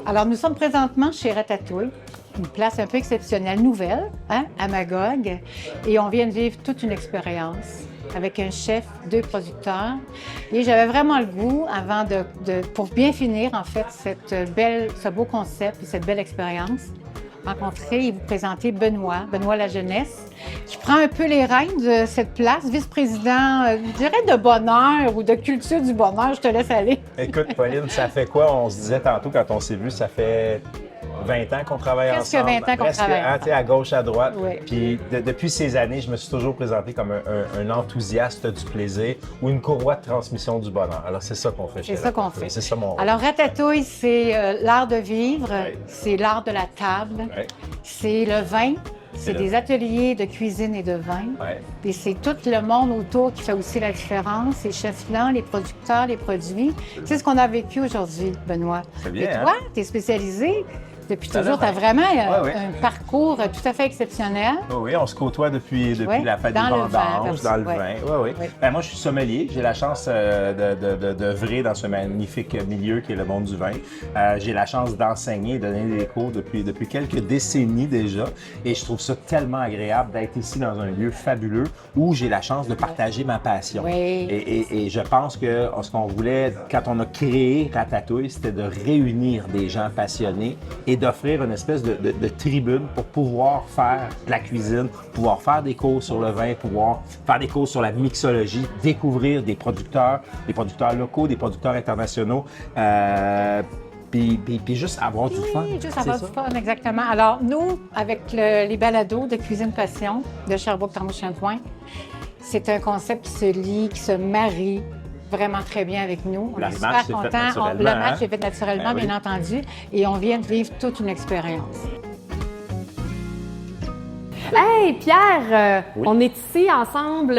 Alors, nous sommes présentement chez Ratatouille, une place un peu exceptionnelle, nouvelle, à Magog, et on vient de vivre toute une expérience avec un chef, 2 producteurs. Et j'avais vraiment le goût, avant pour bien finir, en fait, ce beau concept et cette belle expérience, rencontrer et vous présenter Benoît La Jeunesse, qui prend un peu les rênes de cette place, vice-président, je dirais de bonheur ou de culture du bonheur. Je te laisse aller. Écoute, Pauline, ça fait quoi? On se disait tantôt quand on s'est vu, ça fait 20 ans qu'on travaille ensemble. Presque 20 ans qu'on travaille ensemble. À gauche, à droite. Oui. Puis depuis ces années, je me suis toujours présenté comme un enthousiaste du plaisir ou une courroie de transmission du bonheur. Alors, c'est ça qu'on fait chez C'est ça qu'on fait. C'est ça mon rôle. Alors, Ratatouille, c'est l'art de vivre, Oui. c'est l'art de la table, Oui. c'est le vin. C'est des ateliers de cuisine et de vin. Ouais. Et c'est tout le monde autour qui fait aussi la différence. Les chefs-là, les producteurs, les produits. C'est ce qu'on a vécu aujourd'hui, Benoît. C'est bien, Et toi, tu es spécialisé depuis toujours. Tu as vraiment un parcours tout à fait exceptionnel. Oui, on se côtoie depuis la fête des dans le vendanges, vin, dans le vin. Oui. Ben, moi, je suis sommelier. J'ai la chance d'œuvrer dans ce magnifique milieu qui est le monde du vin. J'ai la chance d'enseigner et de donner des cours depuis quelques décennies déjà. Et je trouve ça tellement agréable d'être ici dans un lieu fabuleux où j'ai la chance de partager ma passion. Oui. Et je pense que ce qu'on voulait, quand on a créé Ratatouille, c'était de réunir des gens passionnés et d'offrir une espèce de tribune pour pouvoir faire de la cuisine, pouvoir faire des cours sur le vin, pouvoir faire des cours sur la mixologie, découvrir des producteurs locaux, des producteurs internationaux, puis juste avoir du fun. Oui, juste avoir du fun, exactement. Alors, nous, avec les balados de Cuisine Passion de Sherbrooke-Thermaux-Champlain, c'est un concept qui se lie, qui se marie vraiment très bien avec nous. On est super contents. Le match est fait naturellement, bien entendu, et on vient de vivre toute une expérience. Hey, Pierre, on est ici ensemble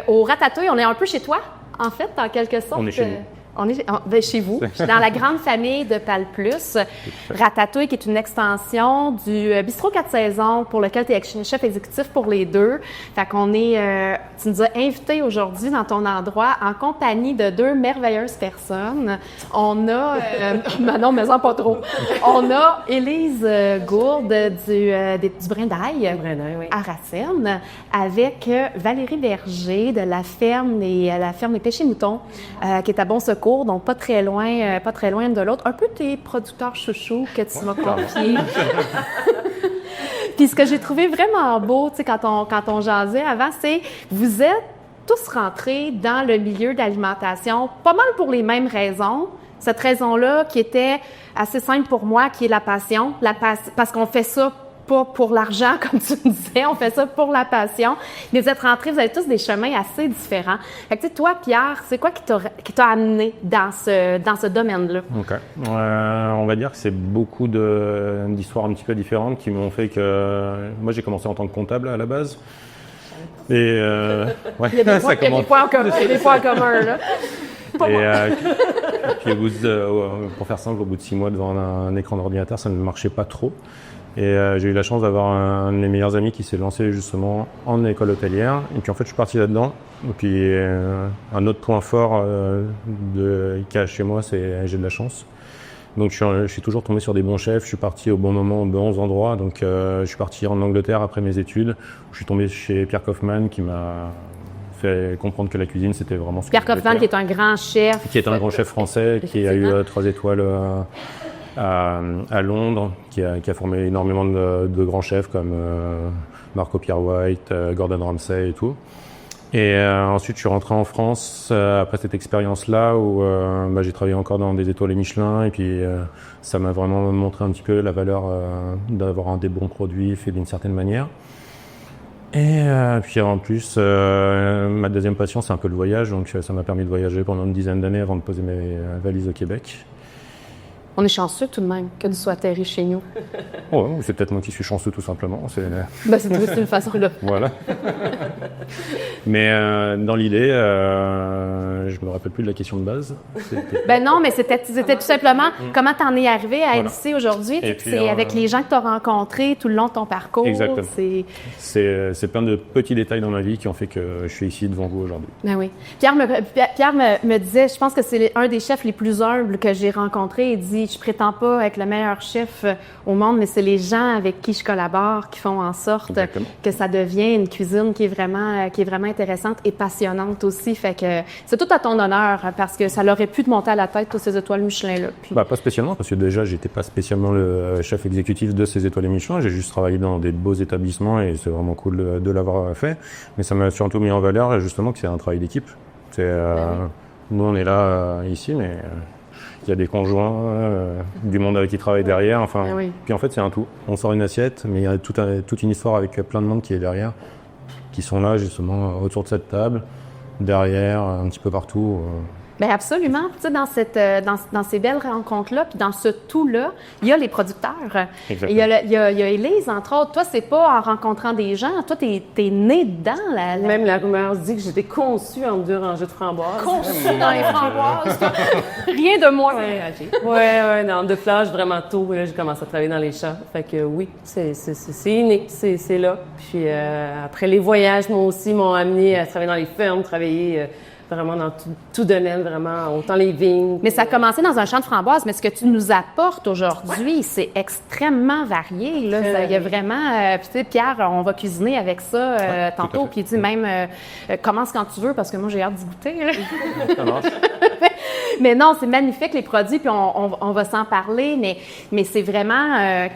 au Ratatouille. On est un peu chez toi, en fait, en quelque sorte. On est chez nous. On est chez vous, dans la grande famille de Palplus. Ratatouille, qui est une extension du Bistrot 4 saisons, pour lequel tu es chef exécutif pour les deux. Fait qu'on est, tu nous as invités aujourd'hui dans ton endroit en compagnie de 2 merveilleuses personnes. On a, non, mais en pas trop. On a Élise Gourde du Brin d'Ail à Racine, avec Valérie Berger de la ferme des Péchés Moutons, qui est à Bon Secours. Donc pas très loin de l'autre. Un peu tes producteurs chouchous que tu m'as confiés. Puis ce que j'ai trouvé vraiment beau, tu sais, quand on jasait avant, c'est vous êtes tous rentrés dans le milieu de l'alimentation, pas mal pour les mêmes raisons. Cette raison-là qui était assez simple pour moi, qui est la passion. Parce qu'on fait ça pas pour l'argent, comme tu me disais, on fait ça pour la passion. Mais vous êtes rentrés, vous avez tous des chemins assez différents. Fait que, tu sais, toi, Pierre, c'est quoi qui t'a amené dans ce domaine-là? OK. On va dire que c'est beaucoup d'histoires un petit peu différentes qui m'ont fait que... Moi, j'ai commencé en tant que comptable à la base. Et ouais, il y a des points en commun, là. Puis pour faire simple, au bout de 6 mois devant un écran d'ordinateur, ça ne marchait pas trop. Et j'ai eu la chance d'avoir un de mes meilleurs amis qui s'est lancé justement en école hôtelière. Et puis en fait, je suis parti là-dedans. Et puis un autre point fort qu'il y a chez moi, c'est j'ai de la chance. Donc je suis toujours tombé sur des bons chefs. Je suis parti au bon moment, aux bons endroits. Donc je suis parti en Angleterre après mes études. Je suis tombé chez Pierre Kaufmann qui m'a fait comprendre que la cuisine, c'était vraiment ce Pierre Kaufmann, qui est un grand chef. Qui est un grand chef français, qui a eu 3 étoiles à Londres, qui a formé énormément de grands chefs comme Marco Pierre White, Gordon Ramsay et tout. Et ensuite, je suis rentré en France après cette expérience-là où j'ai travaillé encore dans des étoiles Michelin et puis ça m'a vraiment montré un petit peu la valeur d'avoir des bons produits faits d'une certaine manière. Et puis en plus, ma deuxième passion, c'est un peu le voyage, donc ça m'a permis de voyager pendant une dizaine d'années avant de poser mes valises au Québec. On est chanceux tout de même que tu sois atterri chez nous. Ouais, c'est peut-être moi qui suis chanceux tout simplement. C'est une façon là. Voilà. Mais dans l'idée, Je me rappelle plus de la question de base. Ben non, mais c'était tout simplement comment t'en es arrivé à LC aujourd'hui. Et puis, C'est avec les gens que tu as rencontrés tout le long de ton parcours. Exactement. C'est plein de petits détails dans ma vie qui ont fait que je suis ici devant vous aujourd'hui. Ben oui. Pierre me disait, je pense que c'est un des chefs les plus humbles que j'ai rencontrés. Il dit, je prétends pas être le meilleur chef au monde, mais c'est les gens avec qui je collabore qui font en sorte Exactement. que ça devient une cuisine qui est vraiment intéressante et passionnante aussi. Fait que c'est tout à ton honneur parce que ça l'aurait pu te monter à la tête, toutes ces étoiles Michelin-là. Puis... Pas spécialement, parce que déjà, j'étais pas spécialement le chef exécutif de ces étoiles Michelin. J'ai juste travaillé dans des beaux établissements et c'est vraiment cool de l'avoir fait. Mais ça m'a surtout mis en valeur, justement, que c'est un travail d'équipe. Nous, on est là, ici, mais il y a des conjoints, du monde avec qui travaille derrière. Enfin, Puis en fait, c'est un tout. On sort une assiette, mais il y a toute une histoire avec plein de monde qui est derrière, qui sont là, justement, autour de cette table, derrière, un petit peu partout. Bien absolument. Tu sais, dans ces belles rencontres-là, puis dans ce tout-là, il y a les producteurs. Il y a Élise, entre autres. Toi, c'est pas en rencontrant des gens. Toi, t'es née dedans. Même la rumeur dit que j'étais conçue en 2 rangées de framboises. Conçue dans les framboises. Rien de moins. Ouais, dans de fleurs vraiment tôt. Là, j'ai commencé à travailler dans les champs. Fait que oui, c'est inné. C'est là. Puis après, les voyages, moi aussi, m'ont amené à travailler dans les fermes, travailler... vraiment dans tout domaine, vraiment, autant les vignes. Mais ça a commencé dans un champ de framboises, mais ce que tu nous apportes aujourd'hui, c'est extrêmement varié. Là. Il y a vraiment... puis tu sais, Pierre, on va cuisiner avec ça tantôt, puis tu dis même, commence quand tu veux, parce que moi, j'ai hâte d'y goûter. Là. Ça marche. Mais non, c'est magnifique, les produits, puis on va s'en parler, mais c'est vraiment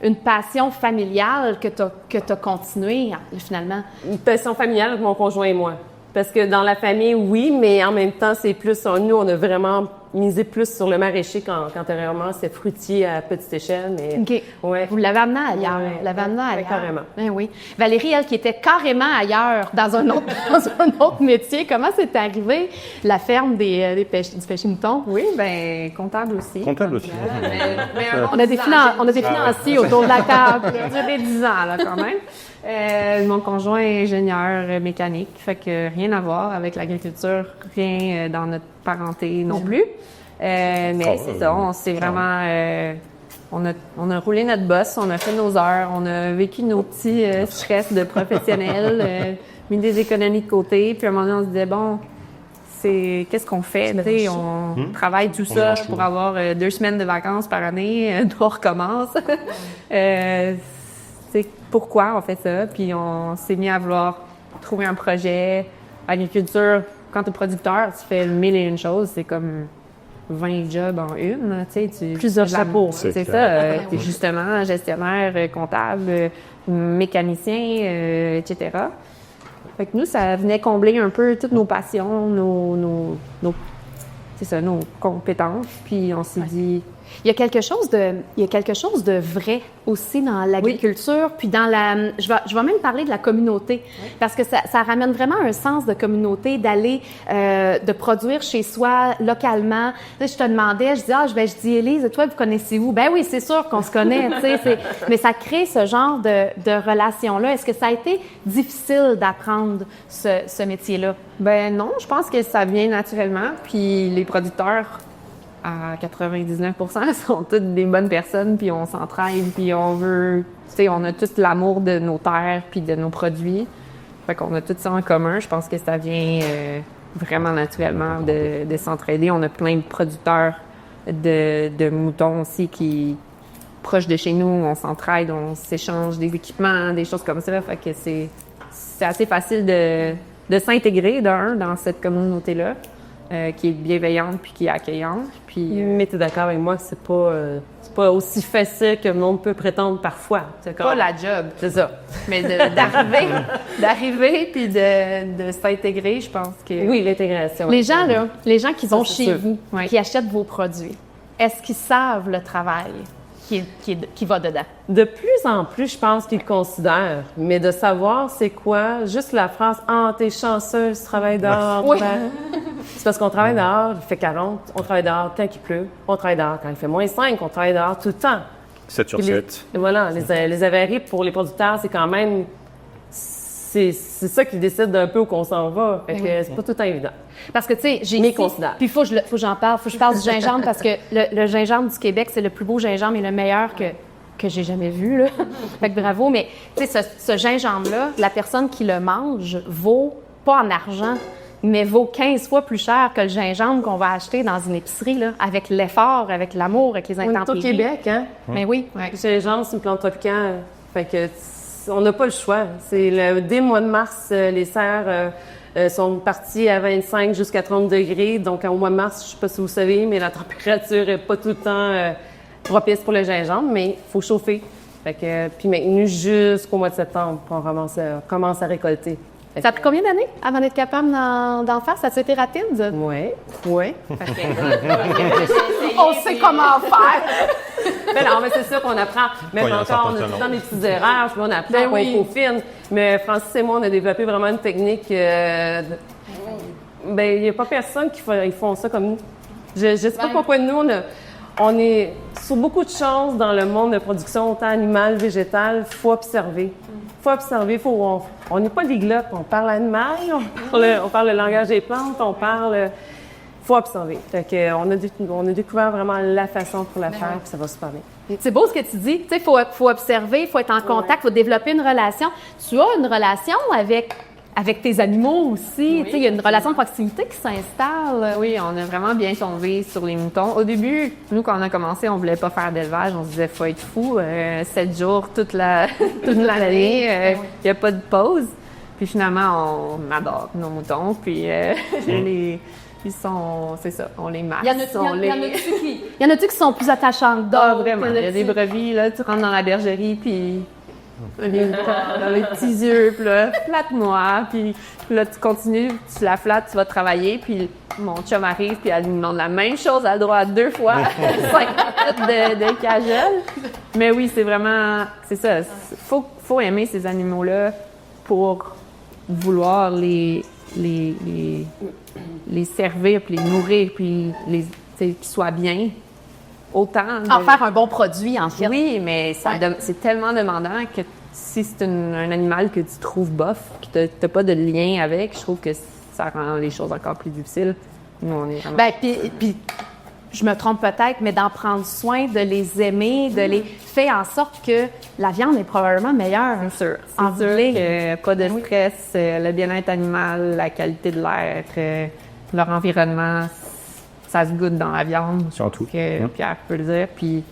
une passion familiale que tu as continué, finalement. Une passion familiale avec mon conjoint et moi. Parce que dans la famille, oui, mais en même temps, c'est plus... Nous, on a vraiment misé plus sur le maraîcher qu'antérieurement, c'est fruitier à petite échelle. Mais, OK. Ouais. Vous l'avez amené ailleurs. Ouais. Vous l'avez amené ailleurs. Carrément. Ben oui. Valérie, elle, qui était carrément ailleurs, dans un autre métier. Comment c'est arrivé, la ferme du péché mouton? Oui, bien, comptable aussi. Comptable aussi. On a des financiers autour de la table. Ça a duré 10 ans, là, quand même. Mon conjoint est ingénieur mécanique, fait que rien à voir avec l'agriculture, rien dans notre parenté non plus. Mais c'est ça, on s'est vraiment... on a roulé notre bosse, on a fait nos heures, on a vécu nos petits stress de professionnels, mis des économies de côté, puis à un moment donné, on se disait, bon, qu'est-ce qu'on fait? On travaille tout ça pour avoir 2 semaines de vacances par année, on recommence. Pourquoi on fait ça? Puis on s'est mis à vouloir trouver un projet. Agriculture, quand tu es producteur, tu fais 1001 choses. C'est comme 20 jobs en une. Plusieurs chapeaux. C'est ça. Tu es justement gestionnaire, comptable, mécanicien, etc. Fait que nous, ça venait combler un peu toutes nos passions, nos compétences. Puis on s'est dit... Il y a quelque chose de vrai aussi dans l'agriculture, puis dans la... Je vais même parler de la communauté, parce que ça ramène vraiment un sens de communauté, d'aller, de produire chez soi, localement. Tu sais, je te demandais, je dis, Élise, toi, vous connaissez où? Ben oui, c'est sûr qu'on se connaît, tu sais, mais ça crée ce genre de relation-là. Est-ce que ça a été difficile d'apprendre ce métier-là? Ben non, je pense que ça vient naturellement, puis les producteurs... à 99% sont toutes des bonnes personnes, puis on s'entraide, puis on veut... Tu sais, on a tout l'amour de nos terres puis de nos produits. Fait qu'on a tout ça en commun. Je pense que ça vient vraiment naturellement de s'entraider. On a plein de producteurs de moutons aussi qui... proches de chez nous, on s'entraide, on s'échange des équipements, des choses comme ça. Fait que c'est assez facile de s'intégrer dans cette communauté-là. Qui est bienveillante puis qui est accueillante. Puis, Mais tu es d'accord avec moi que c'est pas aussi facile que le monde peut prétendre parfois. pas la job. C'est ça. Mais d'arriver puis de s'intégrer, je pense que... Oui, l'intégration. Les gens qui vont c'est chez sûr. vous, qui achètent vos produits, est-ce qu'ils savent le travail qui va dedans? De plus en plus, je pense qu'ils le considèrent. Mais de savoir c'est quoi, juste la phrase « Ah, t'es chanceuse, tu travailles dehors. Oui. C'est parce qu'on travaille dehors, il fait 40, on travaille dehors quand il pleut, on travaille dehors quand il fait moins 5, on travaille dehors tout le temps. 7 sur Puis 7. Et voilà, les avaries pour les producteurs, c'est quand même... c'est ça qui décide un peu où qu'on s'en va. Fait que c'est pas tout le temps évident. Parce que, tu sais, j'ai Mais ici, considérable. puis faut que j'en parle, faut que je parle du gingembre parce que le gingembre du Québec, c'est le plus beau gingembre et le meilleur que j'ai jamais vu, là. Fait que bravo, mais tu sais, ce gingembre-là, la personne qui le mange vaut, pas en argent, mais vaut 15 fois plus cher que le gingembre qu'on va acheter dans une épicerie, là, avec l'effort, avec l'amour, avec les On est intempéries. au Québec, hein? Mais oui, Le gingembre, c'est une plante tropicale. Fait que on n'a pas le choix. Dès le mois de mars, les serres sont parties à 25 jusqu'à 30 degrés. Donc, au mois de mars, je ne sais pas si vous savez, mais la température n'est pas tout le temps propice pour le gingembre, mais il faut chauffer. Fait que, puis maintenu jusqu'au mois de septembre, on commence à récolter. Ça a pris combien d'années avant d'être capable d'en faire? Ça a été rapide? Oui. On sait comment faire! Ben non, mais c'est sûr qu'on apprend. Même Quand il y a un encore, certain on a tout le temps talent. des petites erreurs, puis on apprend, on peaufine. Mais Francis et moi, on a développé vraiment une technique. Ben, il n'y a pas personne ils font ça comme nous. Je ne sais pas pourquoi nous, on est sur beaucoup de choses dans le monde de production, autant animale, végétale. Il faut observer. On n'est pas des glopes, on parle animal, on parle le langage des plantes, faut observer. Fait que, on a découvert vraiment la façon pour la faire, puis ça va super bien. C'est beau ce que tu dis. Tu sais, faut observer, il faut être en contact, il faut développer une relation. Tu as une relation avec tes animaux aussi. Tu sais, il y a une relation de proximité qui s'installe. Oui, on a vraiment bien tombé sur les moutons. Au début, nous, quand on a commencé, on voulait pas faire d'élevage. On se disait, faut être fou, 7 jours toute l'année, il n'y a pas de pause. Puis finalement, on adore nos moutons. Puis ils sont, c'est ça, on les masse. Il y en a-tu qui sont plus attachants que d'autres? Ah, vraiment. Il y a des brebis, là, tu rentres dans la bergerie, puis dans les petits yeux, puis là, flatte-moi, puis là, tu continues, tu la flattes, tu vas travailler, puis mon chum arrive, puis elle nous demande la même chose, elle a le droit à 2 fois 5 minutes de cajole. Mais oui, c'est vraiment, c'est ça, faut aimer ces animaux-là pour vouloir les servir, puis les nourrir, puis qu'ils soient bien. Autant En faire un bon produit, en fait. Oui, mais c'est tellement demandant que si c'est un animal que tu trouves bof, que tu n'as pas de lien avec, je trouve que ça rend les choses encore plus difficiles. Nous, on est vraiment... Ben, puis je me trompe peut-être, mais d'en prendre soin, de les aimer, de les fait en sorte que la viande est probablement meilleure. C'est sûr. En C'est sûr ligne. que pas de stress, le bien-être animal, la qualité de l'air, leur environnement, ça se goûte dans la viande. Surtout. Que Pierre peut le dire. Puis,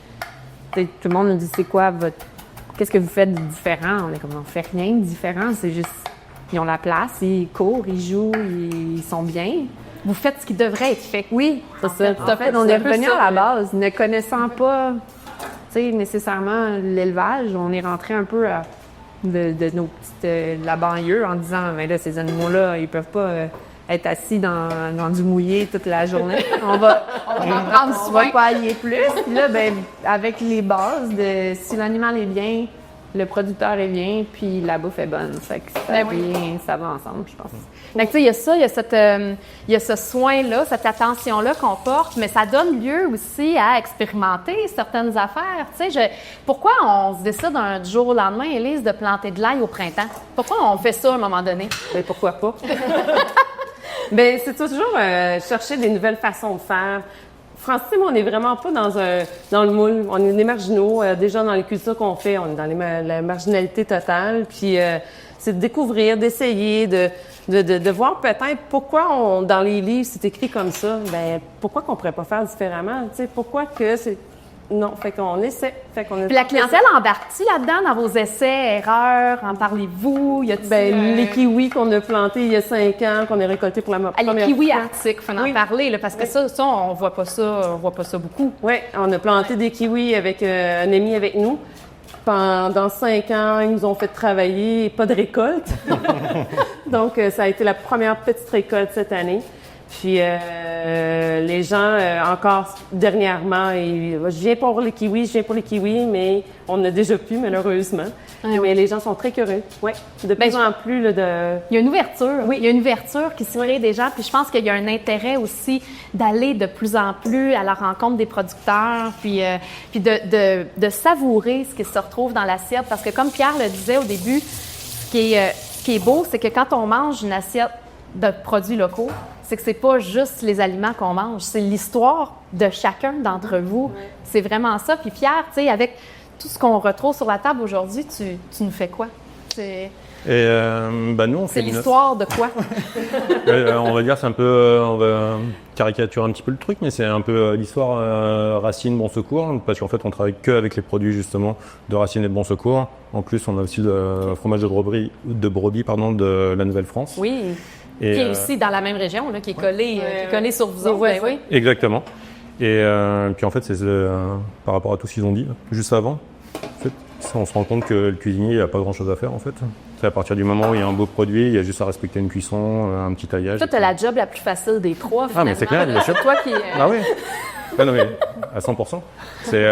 tout le monde nous dit, c'est quoi qu'est-ce que vous faites de différent? On est comme, on fait rien de différent. C'est juste, ils ont la place, ils courent, ils jouent, ils sont bien. Vous faites ce qui devrait être fait. Oui, c'est ça. Tout à fait. On est revenu à la base, ne connaissant pas, nécessairement l'élevage. On est rentré un peu de nos petites, la banlieue en disant, mais là, ces animaux-là, ils peuvent pas être assis dans du mouillé toute la journée. On va prendre soin, pas allier plus. Puis là, ben, avec les bases de si l'animal est bien, le producteur est bien, puis la bouffe est bonne. Fait que ça va ensemble, je pense. Donc, tu sais, il y a ça, il y a ce soin-là, cette attention-là qu'on porte, mais ça donne lieu aussi à expérimenter certaines affaires. Tu sais, pourquoi on se décide du jour au lendemain, Élise, de planter de l'ail au printemps? Pourquoi on fait ça à un moment donné? Ben pourquoi pas? Ben c'est toujours chercher des nouvelles façons de faire. Francis et moi, on n'est vraiment pas dans le moule. On est des marginaux. Déjà, dans les cultures qu'on fait, on est dans la marginalité totale. Puis, c'est de découvrir, d'essayer, de voir peut-être pourquoi dans les livres, c'est écrit comme ça. Ben pourquoi qu'on pourrait pas faire différemment? Tu sais, pourquoi que c'est... Non, fait qu'on essaie. Puis la clientèle embarque-t-il là-dedans dans vos essais, erreurs? En parlez-vous? Y a-t-il, les kiwis qu'on a plantés il y a 5 ans, qu'on a récoltés pour la première fois. Les kiwis arctiques, il faut en parler, là, parce que ça, on voit pas ça beaucoup. Oui, on a planté des kiwis avec un ami avec nous. Pendant 5 ans, ils nous ont fait travailler, pas de récolte. Donc, ça a été la première petite récolte cette année. Puis, les gens, encore dernièrement, je viens pour les kiwis, mais on n'a déjà plus, malheureusement. Mais les gens sont très curieux. Oui, de plus en plus. Il y a une ouverture. Oui, il y a une ouverture qui se crée des gens. Puis, je pense qu'il y a un intérêt aussi d'aller de plus en plus à la rencontre des producteurs, puis de savourer ce qui se retrouve dans l'assiette. Parce que, comme Pierre le disait au début, ce ce qui est beau, c'est que quand on mange une assiette de produits locaux, c'est que c'est pas juste les aliments qu'on mange, c'est l'histoire de chacun d'entre vous. C'est vraiment ça. Puis Pierre, tu sais, avec tout ce qu'on retrouve sur la table aujourd'hui, tu nous fais quoi? Et nous, on fait C'est l'histoire de quoi? on va dire, c'est un peu, on va caricaturer un petit peu le truc, mais c'est un peu l'histoire Racine Bon Secours, parce qu'en fait, on travaille que avec les produits justement de Racine et de Bon Secours. En plus, on a aussi le fromage de brebis, de la Nouvelle-France. Oui. Et, qui est aussi dans la même région, là, qui est collé sur vous autres. Ouais, oui. Exactement. Et puis en fait, c'est par rapport à tout ce qu'ils ont dit juste avant, en fait, on se rend compte que le cuisinier, il n'a pas grand-chose à faire en fait. C'est à partir du moment où il y a un beau produit, il y a juste à respecter une cuisson, un petit taillage. Toi, tu as la job la plus facile des trois, finalement. Ah, mais c'est clair, bien sûr. C'est toi qui... Ah oui. Ah non, mais à 100%. C'est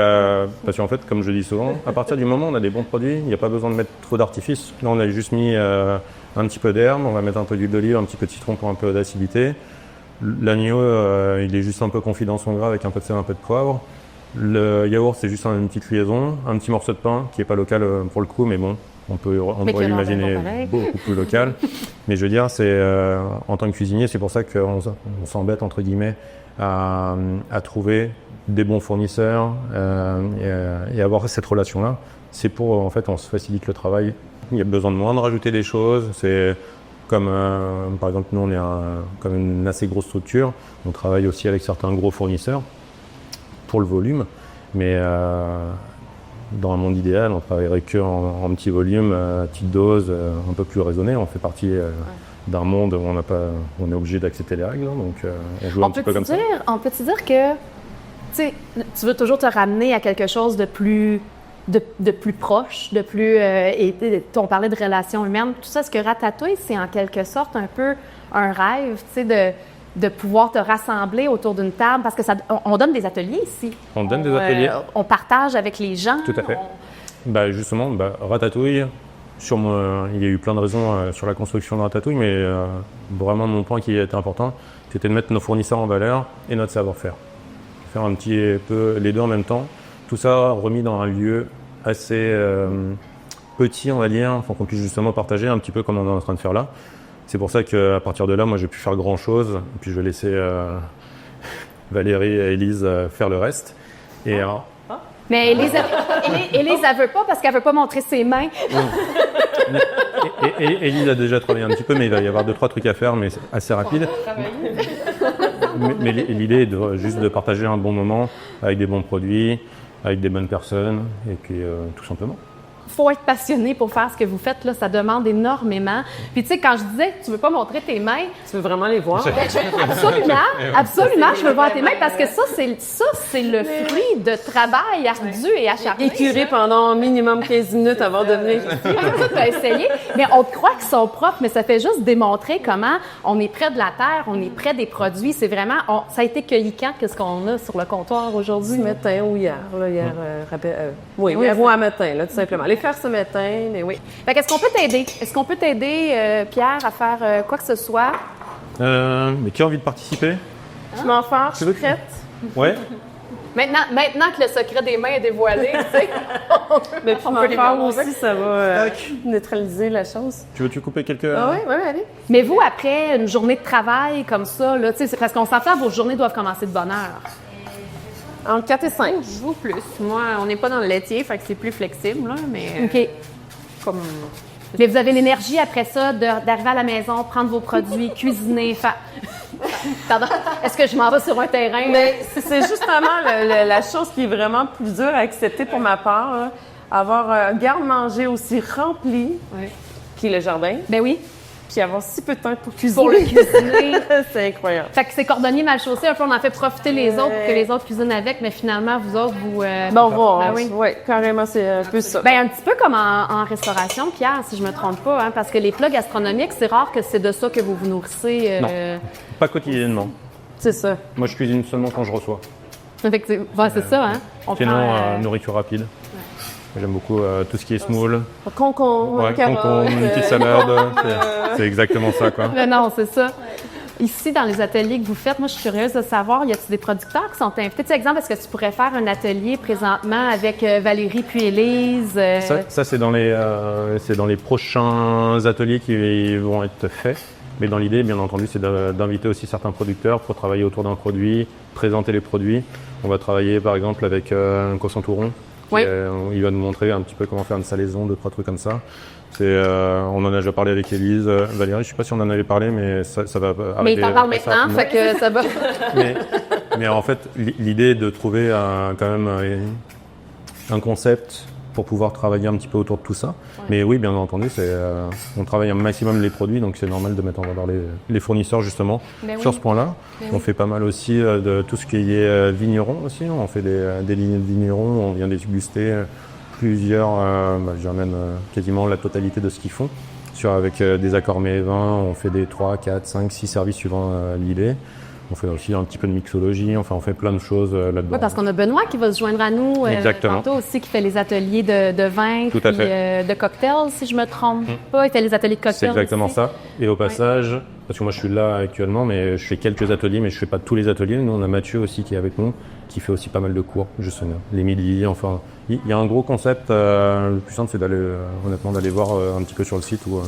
parce qu'en fait, comme je dis souvent, à partir du moment où on a des bons produits, il n'y a pas besoin de mettre trop d'artifice. Là, on a juste mis un petit peu d'herbe, on va mettre un peu d'huile d'olive, un petit peu de citron pour un peu d'acidité. L'agneau, il est juste un peu confit dans son gras avec un peu de sel, un peu de poivre. Le yaourt, c'est juste une petite liaison. Un petit morceau de pain qui n'est pas local pour le coup, mais bon, on pourrait l'imaginer beaucoup plus local. Mais je veux dire, c'est en tant que cuisinier, c'est pour ça qu'on s'embête, entre guillemets, à trouver des bons fournisseurs et avoir cette relation-là. C'est pour, en fait, on se facilite le travail. Il y a besoin de moins de rajouter des choses. C'est comme, par exemple, nous, on est comme une assez grosse structure. On travaille aussi avec certains gros fournisseurs pour le volume. Mais dans un monde idéal, on travaillerait que en petit volume, à petite dose, un peu plus raisonnée. On fait partie d'un monde où on est obligé d'accepter les règles. Donc, on joue un petit peu comme ça. On peut-tu dire que tu veux toujours te ramener à quelque chose de plus proche, de plus... on parlait de relations humaines. Tout ça, ce que Ratatouille, c'est en quelque sorte un peu un rêve, tu sais, de pouvoir te rassembler autour d'une table, parce que on donne des ateliers ici. On donne des ateliers. On partage avec les gens. Tout à fait. Justement, Ratatouille, il y a eu plein de raisons sur la construction de Ratatouille, mais vraiment mon point qui était important, c'était de mettre nos fournisseurs en valeur et notre savoir-faire. Faire un petit peu les deux en même temps. Tout ça remis dans un lieu assez petit, on va dire, pour qu'on puisse justement partager un petit peu comme on est en train de faire là. C'est pour ça qu'à partir de là, moi, j'ai pu faire grand-chose. Et puis, je vais laisser Valérie et Élise faire le reste. Mais Élise, elle veut pas parce qu'elle veut pas montrer ses mains. Élise a déjà travaillé un petit peu, mais il va y avoir 2-3 trucs à faire, mais c'est assez rapide. Mais l'idée est juste de partager un bon moment avec des bons produits, avec des bonnes personnes, et puis tout simplement. Il faut être passionné pour faire ce que vous faites, là, ça demande énormément. Puis tu sais, quand je disais que tu veux pas montrer tes mains... Tu veux vraiment les voir? Absolument, je veux voir tes mains parce que ça, c'est le fruit de travail ardu et acharné. Écuré pendant minimum 15 minutes avant de venir ici. Tu as essayé, mais on te croit qu'ils sont propres, mais ça fait juste démontrer comment on est près de la terre, on est près des produits. C'est vraiment... ça a été cueilli quand, qu'est-ce qu'on a sur le comptoir aujourd'hui? Ce matin ou hier? Oui, à matin, là, tout simplement. Les faire ce matin, mais oui. Fait qu'est-ce qu'on peut t'aider? Est-ce qu'on peut t'aider, Pierre, à faire quoi que ce soit? Mais qui a envie de participer? Je m'en fâche, je suis prête. Ouais. Maintenant que le secret des mains est dévoilé, tu sais, mais puis m'en faire aussi, ça va neutraliser la chose. Tu veux-tu couper quelques... Ah oui, allez. Mais vous, après une journée de travail comme ça, là, c'est parce qu'on s'entend, vos journées doivent commencer de bonne heure. Entre 4 et 5. Ou plus. Moi, on n'est pas dans le laitier, fait que c'est plus flexible, là, mais... OK. Comme... Mais vous avez l'énergie après ça d'arriver à la maison, prendre vos produits, cuisiner, faire... Pardon, est-ce que je m'en vais sur un terrain? Mais c'est justement la chose qui est vraiment plus dure à accepter pour ma part, là. Avoir un garde-manger aussi rempli, qui est le jardin. Ben oui. Puis avoir si peu de temps pour cuisiner. Pour le cuisiner. C'est incroyable. Fait que c'est cordonnier mal chaussé. Un peu, on en fait profiter les autres pour que les autres cuisinent avec, mais finalement, vous autres, vous... Oui, carrément, c'est un peu ça. Ben un petit peu comme en restauration, Pierre, si je me trompe pas, hein, parce que les plats gastronomiques, c'est rare que c'est de ça que vous vous nourrissez. Non, pas quotidiennement. C'est ça. Moi, je cuisine seulement quand je reçois. Effectivement, c'est ça, hein. Sinon, nourriture rapide. J'aime beaucoup tout ce qui est semoule. Concombre, carotte. Concombre, une petite salade. C'est exactement ça, quoi. Mais non, c'est ça. Ici, dans les ateliers que vous faites, moi, je suis curieuse de savoir, y a-t-il des producteurs qui sont invités? Tu sais, exemple, est-ce que tu pourrais faire un atelier présentement avec Valérie puis Élise? Ça c'est dans les prochains ateliers qui vont être faits. Mais dans l'idée, bien entendu, c'est d'inviter aussi certains producteurs pour travailler autour d'un produit, présenter les produits. On va travailler par exemple avec Cosson Touron. Oui. Il va nous montrer un petit peu comment faire une salaison, 2-3 trucs comme ça. On en a déjà parlé avec Élise. Valérie, je ne sais pas si on en avait parlé, mais ça va arriver. Mais il t'en parle maintenant, fait que ça va. mais en fait, l'idée est de trouver quand même un concept pour pouvoir travailler un petit peu autour de tout ça. Ouais. Mais oui, bien entendu, on travaille un maximum les produits, donc c'est normal de mettre en valeur les fournisseurs justement sur ce point-là. On fait pas mal aussi de tout ce qui est vigneron aussi. On fait des lignées de vignerons, on vient déguster plusieurs, je dirais même quasiment la totalité de ce qu'ils font. Avec des accords mets et vins, on fait des 3, 4, 5, 6 services suivant l'idée. On fait aussi un petit peu de mixologie, enfin on fait plein de choses là-dedans. Oui, parce qu'on a Benoît qui va se joindre à nous tantôt aussi, qui fait les ateliers de vin, puis de cocktails, si je me trompe pas. Il fait les ateliers de cocktails. C'est exactement aussi. Ça. Et au passage, parce que moi je suis là actuellement, mais je fais quelques ateliers, mais je fais pas tous les ateliers. Nous on a Mathieu aussi qui est avec nous, qui fait aussi pas mal de cours, justement, les midis, enfin. Il y a un gros concept, le plus simple c'est honnêtement d'aller voir un petit peu sur le site où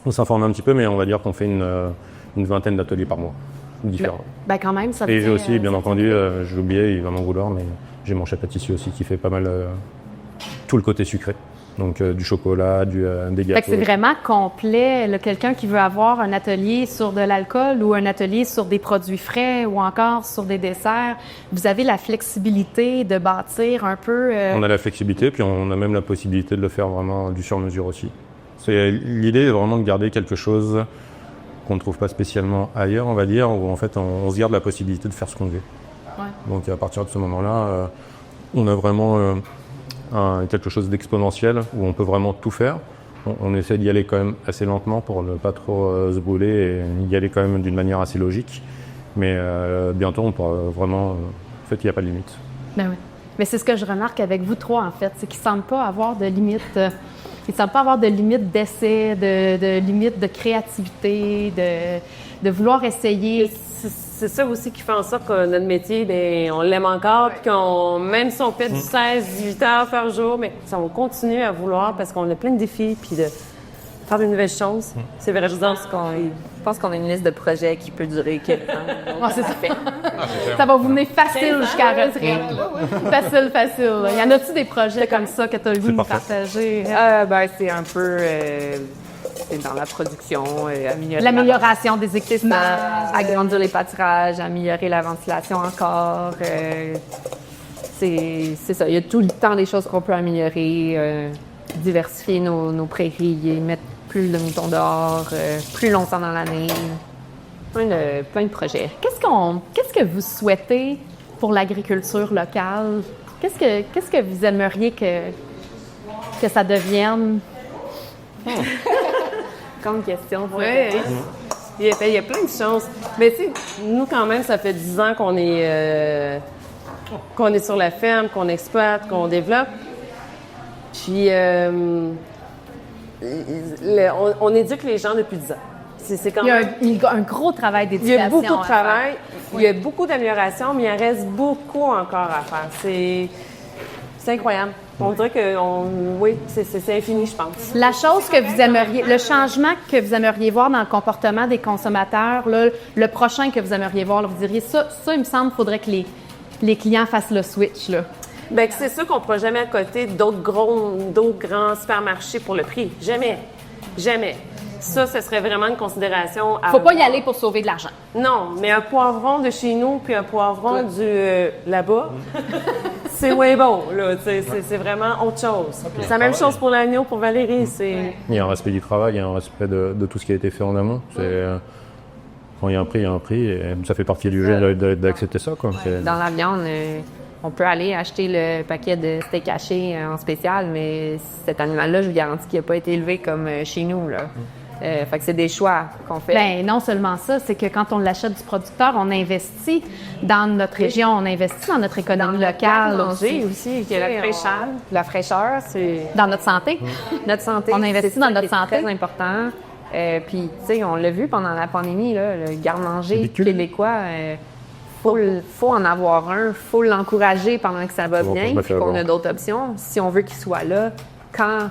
on s'informe un petit peu, mais on va dire qu'on fait une vingtaine d'ateliers par mois. Différents. Ben quand même, ça Et j'ai aussi, bien entendu, j'ai oublié, il va m'en vouloir, mais j'ai mon chef pâtissier aussi qui fait pas mal tout le côté sucré. Donc du chocolat, des gâteaux. Fait que c'est vraiment complet. Là, quelqu'un qui veut avoir un atelier sur de l'alcool ou un atelier sur des produits frais ou encore sur des desserts, vous avez la flexibilité de bâtir un peu... On a la flexibilité, puis on a même la possibilité de le faire vraiment du sur-mesure aussi. L'idée est vraiment de garder quelque chose qu'on ne trouve pas spécialement ailleurs, on va dire, où en fait on se garde la possibilité de faire ce qu'on veut. Ouais. Donc à partir de ce moment-là, on a vraiment quelque chose d'exponentiel où on peut vraiment tout faire. On essaie d'y aller quand même assez lentement pour ne pas trop se brûler et y aller quand même d'une manière assez logique. Mais bientôt on pourra vraiment... en fait, il n'y a pas de limite. Ben oui. Mais c'est ce que je remarque avec vous trois, en fait, c'est qu'ils ne semblent pas avoir de limite. Ils ne semblent pas avoir de limite d'essai, de limite de créativité, de vouloir essayer. C'est ça aussi qui fait en sorte que notre métier, bien, on l'aime encore, puis même si on fait du 16-18 heures par jour, mais on continue à vouloir parce qu'on a plein de défis, puis de faire de nouvelles choses. C'est vrai, je pense qu'on a une liste de projets qui peut durer quelques temps. C'est ça. Ça va vous mener facile jusqu'à la retraite. Facile. Y en a-tu des projets comme ça que tu as voulu nous partager? C'est un peu... c'est dans la production, améliorer l'amélioration des équipements, agrandir les pâturages, améliorer la ventilation encore. C'est ça. Il y a tout le temps des choses qu'on peut améliorer, diversifier nos prairies, mettre plus de moutons dehors, plus longtemps dans l'année. Plein de projets. Qu'est-ce que vous souhaitez pour l'agriculture locale? Qu'est-ce que vous aimeriez que ça devienne? Grande question. Oui. Il y a plein de choses. Mais tu sais, nous, quand même, ça fait 10 ans qu'on est sur la ferme, qu'on exploite, qu'on développe. Puis, on éduque les gens depuis 10 ans. C'est quand même... Il y a un gros travail d'éducation. Il y a beaucoup de travail, il y a beaucoup d'améliorations, mais il en reste beaucoup encore à faire. C'est incroyable. On dirait que oui, c'est infini, je pense. La chose que vous aimeriez, le changement que vous aimeriez voir dans le comportement des consommateurs, là, le prochain que vous aimeriez voir, là, vous diriez ça, il me semble, il faudrait que les clients fassent le switch, là. Bien, c'est sûr qu'on ne pourra jamais à côté d'autres grands supermarchés pour le prix. Jamais. Ça, ce serait vraiment une considération à... Faut pas y aller pour sauver de l'argent. Non, mais un poivron de chez nous puis un poivron là-bas, c'est way bon, là. C'est vraiment autre chose. Okay. C'est la même chose pour l'agneau, pour Valérie. Il y a un respect du travail, il y a un respect de tout ce qui a été fait en amont. Quand il y a un prix, il y a un prix. Et ça fait partie du jeu d'accepter ça, quoi. Dans la viande... on peut aller acheter le paquet de steak haché en spécial, mais cet animal-là, je vous garantis qu'il n'a pas été élevé comme chez nous, là. Fait que c'est des choix qu'on fait. Bien, non seulement ça, c'est que quand on l'achète du producteur, on investit dans notre région, on investit dans notre économie locale. Manger aussi, qui est la fraîcheur. La fraîcheur, c'est... Dans notre santé. Notre santé. On investit dans notre santé. C'est très important. Puis, tu sais, on l'a vu pendant la pandémie, là, le garde-manger québécois, faut en avoir un, faut l'encourager pendant que ça va bien, puis qu'on a d'autres options. Si on veut qu'il soit là, quand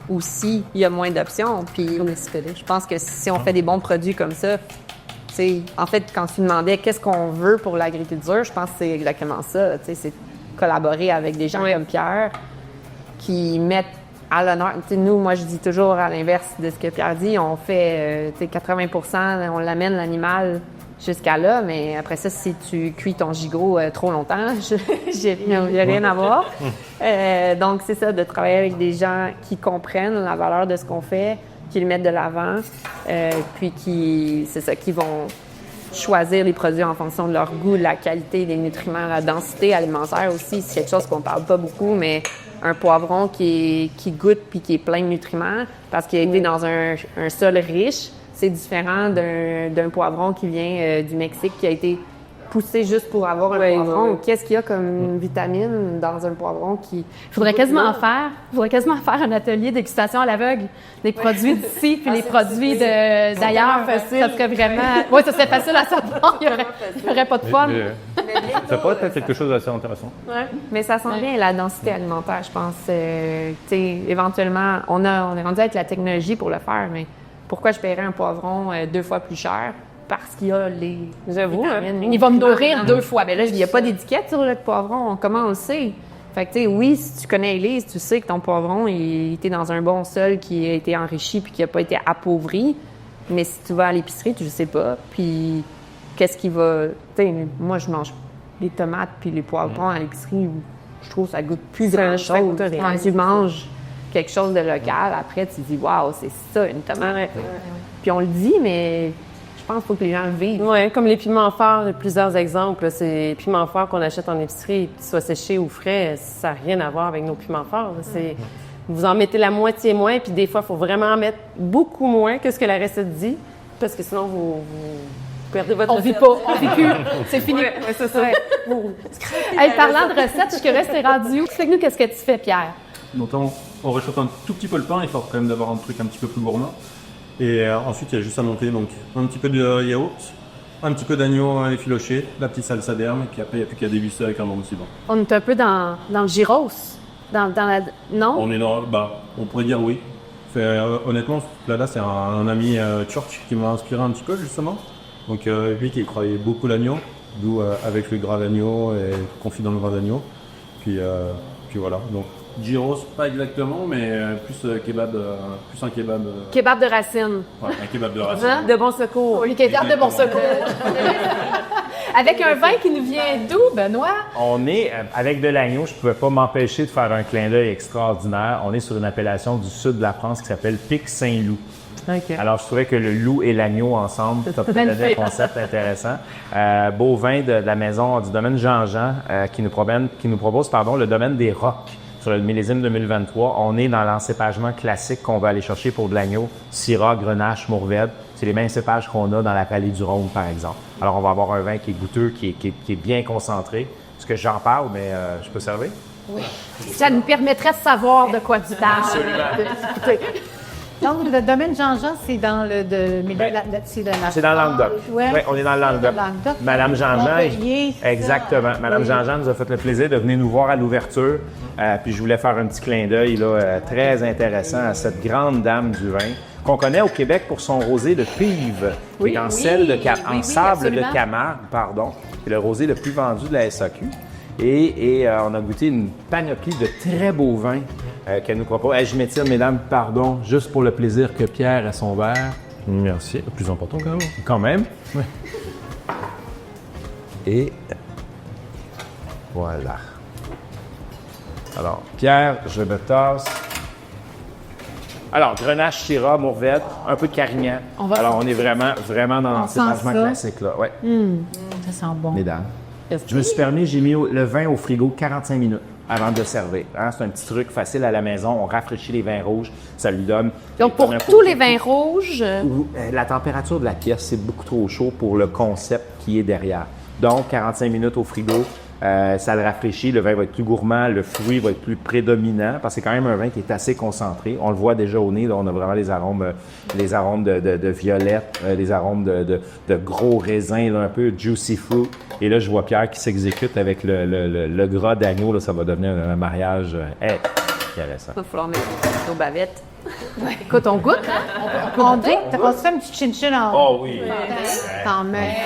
ou si il y a moins d'options. Puis, je pense que si on fait des bons produits comme ça, tu sais, en fait, quand tu demandais qu'est-ce qu'on veut pour l'agriculture, je pense que c'est exactement ça. Tu sais, c'est collaborer avec des gens comme Pierre qui mettent à l'honneur. Tu sais, nous, moi, je dis toujours à l'inverse de ce que Pierre dit, on fait, tu sais, 80%, on l'amène l'animal jusqu'à là, mais après ça, si tu cuis ton gigot trop longtemps, il n'y a rien à voir. Donc, c'est ça, de travailler avec des gens qui comprennent la valeur de ce qu'on fait, qui le mettent de l'avant, puis qui vont choisir les produits en fonction de leur goût, la qualité des nutriments, la densité alimentaire aussi. C'est quelque chose qu'on parle pas beaucoup, mais un poivron qui goûte puis qui est plein de nutriments parce qu'il a été dans un sol riche, c'est différent d'un poivron qui vient du Mexique, qui a été poussé juste pour avoir un poivron. Qu'est-ce qu'il y a comme vitamine dans un poivron qui... Faudrait quasiment faire un atelier dégustation à l'aveugle des produits d'ici puis les produits d'ailleurs. Ça serait vraiment... Oui, ça serait facile à savoir. Il n'y aurait pas de fun. Ça pourrait être quelque chose d'assez intéressant. Ouais. Mais ça sent bien la densité alimentaire, je pense. Tu sais, éventuellement, on est rendu avec la technologie pour le faire, mais pourquoi je paierais un poivron 2 fois plus cher? Parce qu'il y a les... J'avoue, il va me nourrir 2 fois. Mais là, il n'y a pas d'étiquette sur le poivron. Comment on le sait? Fait que, tu sais, oui, si tu connais Élise, tu sais que ton poivron, il était dans un bon sol qui a été enrichi puis qui n'a pas été appauvri. Mais si tu vas à l'épicerie, tu ne sais pas. Puis, qu'est-ce qui va... Tu sais, moi, je mange les tomates puis les poivrons à l'épicerie. Je trouve que ça goûte plus grand-chose. Quand tu manges quelque chose de local, après, tu te dis « Wow, c'est ça, une tomate! » Puis on le dit, mais... Je pense qu'il faut que les gens vivent. Oui, comme les piments forts, j'ai plusieurs exemples. C'est les piments forts qu'on achète en épicerie, qu'ils soient séchés ou frais, ça n'a rien à voir avec nos piments forts. Vous en mettez la moitié moins, puis des fois, il faut vraiment en mettre beaucoup moins que ce que la recette dit, parce que sinon, vous perdez votre recette. On vit plus. C'est fini. Ouais, c'est ça. Hey, parlant de recettes, je suis curieuse, t'es rendu où? Explique-nous qu'est-ce que tu fais, Pierre. Donc, on réchauffe un tout petit peu le pain, il faut quand même d'avoir un truc un petit peu plus gourmand. Et ensuite, il y a juste à monter donc un petit peu de yaourt, un petit peu d'agneau effiloché, la petite salsa d'herbe, et puis après, il n'y a plus qu'à déguster avec un bon suivant. On est un peu dans le gyros. Non? On est on pourrait dire oui. Honnêtement, ce plat-là, c'est un ami turc qui m'a inspiré un petit peu, justement. Donc, lui qui croyait beaucoup l'agneau, d'où avec le gras d'agneau et confit dans le gras d'agneau. Puis voilà. Donc, gyros, pas exactement, mais plus un kebab. Kebab de racine. Ouais, un kebab de racine. De Bon Secours. Oui, kebab de Bon Secours. Avec un vin qui nous vient d'où, Benoît? On est, avec de l'agneau, je ne pouvais pas m'empêcher de faire un clin d'œil extraordinaire. On est sur une appellation du sud de la France qui s'appelle Pic Saint-Loup. Okay. Alors, je trouvais que le loup et l'agneau ensemble, ça peut donner un concept intéressant. Beau vin de la maison du domaine Jean-Jean qui nous propose le domaine des Rocs. Sur le millésime 2023, on est dans l'encépagement classique qu'on va aller chercher pour de l'agneau, Syrah, Grenache, Mourvèdre. C'est les mêmes cépages qu'on a dans la vallée du Rhône, par exemple. Alors, on va avoir un vin qui est goûteux, qui est bien concentré. Est-ce que j'en parle, mais je peux servir? Oui. Ça nous permettrait de savoir de quoi tu parles. Absolument. Donc, le domaine Jean-Jean, c'est dans C'est dans le Languedoc. Ouais. Oui, on est dans le Languedoc. Madame Jean-Jean, Montpellier, exactement. Madame Jean-Jean nous a fait le plaisir de venir nous voir à l'ouverture. Puis je voulais faire un petit clin d'œil là, très intéressant à cette grande dame du vin qu'on connaît au Québec pour son rosé de Pive, qui est en sable de Camargue, pardon. C'est le rosé le plus vendu de la SAQ. Et on a goûté une panoplie de très beaux vins qu'elle nous propose. Je m'étire, mesdames, pardon, juste pour le plaisir que Pierre a son verre. Merci. Le plus important quand même. Quand même. Oui. Et voilà. Alors, Pierre, je me tasse. Alors, Grenache, Syrah, Mourvèdre, un peu de Carignan. Alors, on est vraiment dans l'encépagement classique, là. Ouais. ça sent bon. Mesdames. Je me suis permis, j'ai mis le vin au frigo 45 minutes avant de le servir. Hein? C'est un petit truc facile à la maison. On rafraîchit les vins rouges. Ça lui donne... Donc, pour tous les vins rouges... La température de la pièce, c'est beaucoup trop chaud pour le concept qui est derrière. Donc, 45 minutes au frigo. Ça le rafraîchit, le vin va être plus gourmand, le fruit va être plus prédominant, parce que c'est quand même un vin qui est assez concentré. On le voit déjà au nez, là, on a vraiment les arômes de violette, les arômes de gros raisins, là, un peu juicy fruit. Et là, je vois Pierre qui s'exécute avec le gras d'agneau, là, ça va devenir un mariage intéressant. Il va falloir mettre nos bavettes. Écoute, on goûte, hein? On dit, t'as pas fait un petit chin-chin en Oh oui! T'en mets.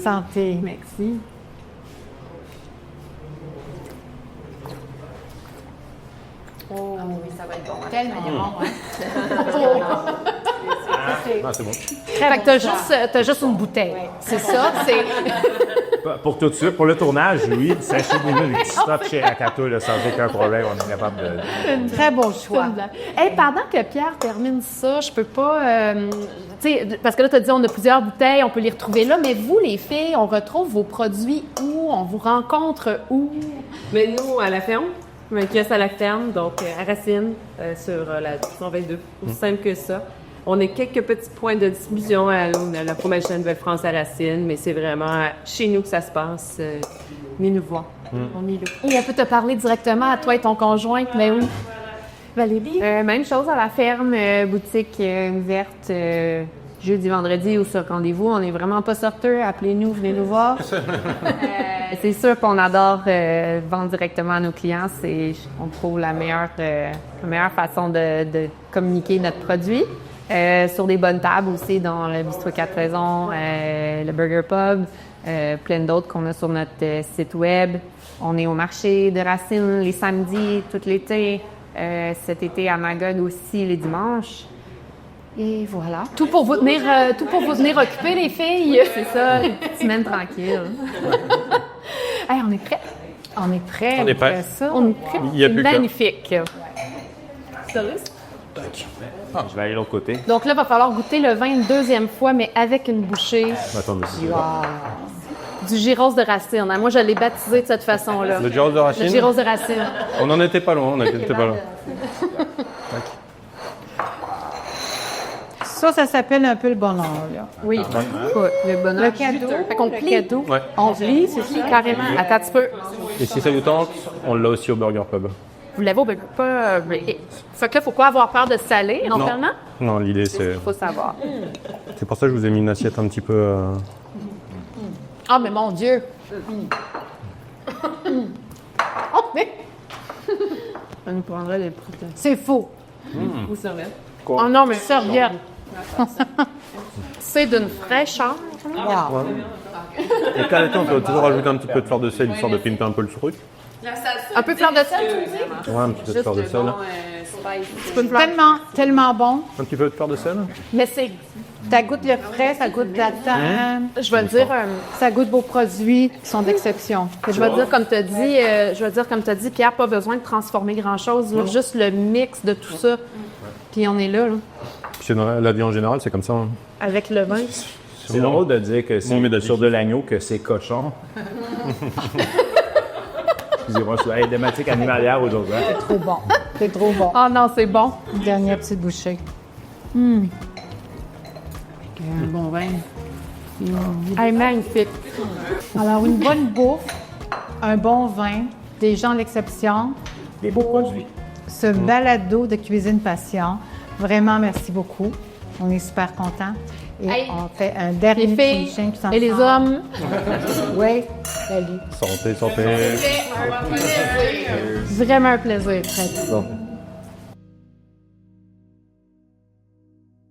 Santé. Merci. Oh, oui, ça va être bon. Tellement bon, hein? Ah, c'est bon. Fait que t'as juste une bouteille. C'est ça, c'est... Pour tout de suite, pour le tournage, oui, sachez-nous le petit stop chez Ratatou, là, sans aucun problème, on est capable de... Très bon choix. Hey, pendant que Pierre termine ça, je peux pas... tu sais, parce que là, tu as dit, on a plusieurs bouteilles, on peut les retrouver là, mais vous, les filles, on retrouve vos produits où? On vous rencontre où? Mais nous, à la ferme, un kiosque à la ferme, donc à Racine, sur la 122, aussi simple que ça. On a quelques petits points de distribution à la fromagerie de la Nouvelle-France à Racine, mais c'est vraiment chez nous que ça se passe. Venez nous voir. On est là. Et elle peut te parler directement à toi et ton conjoint, mais oui. Valérie? Même chose à la ferme, boutique ouverte jeudi, vendredi ou sur rendez-vous. On n'est vraiment pas sorteux. Appelez-nous, venez nous voir. C'est sûr qu'on adore vendre directement à nos clients. On trouve la meilleure façon de communiquer notre produit. Sur des bonnes tables aussi, dans le Bistrot 4 Saisons, le Burger Pub, plein d'autres qu'on a sur notre site web. On est au marché de Racine les samedis, tout l'été. Cet été à Magog aussi les dimanches. Et voilà. Tout pour vous tenir occupés, les filles. C'est ça, une petite semaine tranquille. Hey, on est prêts. On est prêts. On est prêts. Ça. On est prêts. Il y a plus qu'à. Magnifique. Je vais aller de l'autre côté. Donc là, il va falloir goûter le vin une deuxième fois, mais avec une bouchée Attendez. du gyros de Racine. Moi, je l'ai baptisé de cette façon-là. Le gyros de Le Racine? gyros de Racine. On n'en était pas loin, Ça s'appelle un peu le bonheur, là. Oui. Le bonheur. Le cadeau. Fait qu'on plie. Ouais. On plie, c'est ça, carrément. Attends un petit peu. Et si ça vous tente, on l'a aussi au Burger Pub. Vous l'avez au Burger Pub. Fait que là, faut pas avoir peur de saler, normalement. Non, l'idée c'est... Il faut savoir. C'est pour ça que je vous ai mis une assiette un petit peu... Ah, mais mon Dieu! Oh, mais... Ça nous prendrait les prix. C'est faux. Vous servez. Oh non, mais serviette. C'est d'une fraîcheur. Wow. Et quand on peut toujours rajouter un petit peu de fleur de sel, histoire de pimper un peu le truc. Un peu fleur de sel, tu me dis? Ouais, un petit peu de fleur de sel. Tellement bon. Un petit peu de fleur de sel? Mais c'est... Ça goûte le frais, ça goûte la table. Je vais le dire... Ça goûte vos produits qui sont d'exception. Je vais dire comme tu as dit, Pierre, pas besoin de transformer grand-chose. Là, juste le mix de tout ça. Puis on est là. C'est dans la vie en général, c'est comme ça. Hein. Avec le vin. C'est drôle de dire que c'est sur de l'agneau que c'est cochon. Excusez-moi, je suis à la thématique animalière aujourd'hui. C'est trop bon. C'est trop bon. Ah non, c'est bon. Une dernière petite bouchée. Un bon vin. Hey, magnifique. Alors, une bonne bouffe, un bon vin, des gens d'exception. Des beaux produits. Ce balado de Cuisine Passion. Vraiment, merci beaucoup. On est super contents. Et Hey. on fait un dernier Les filles chin-chin qui s'en et les sort. hommes. Oui, salut. Santé, santé. Vraiment un plaisir. Très bien. Bon.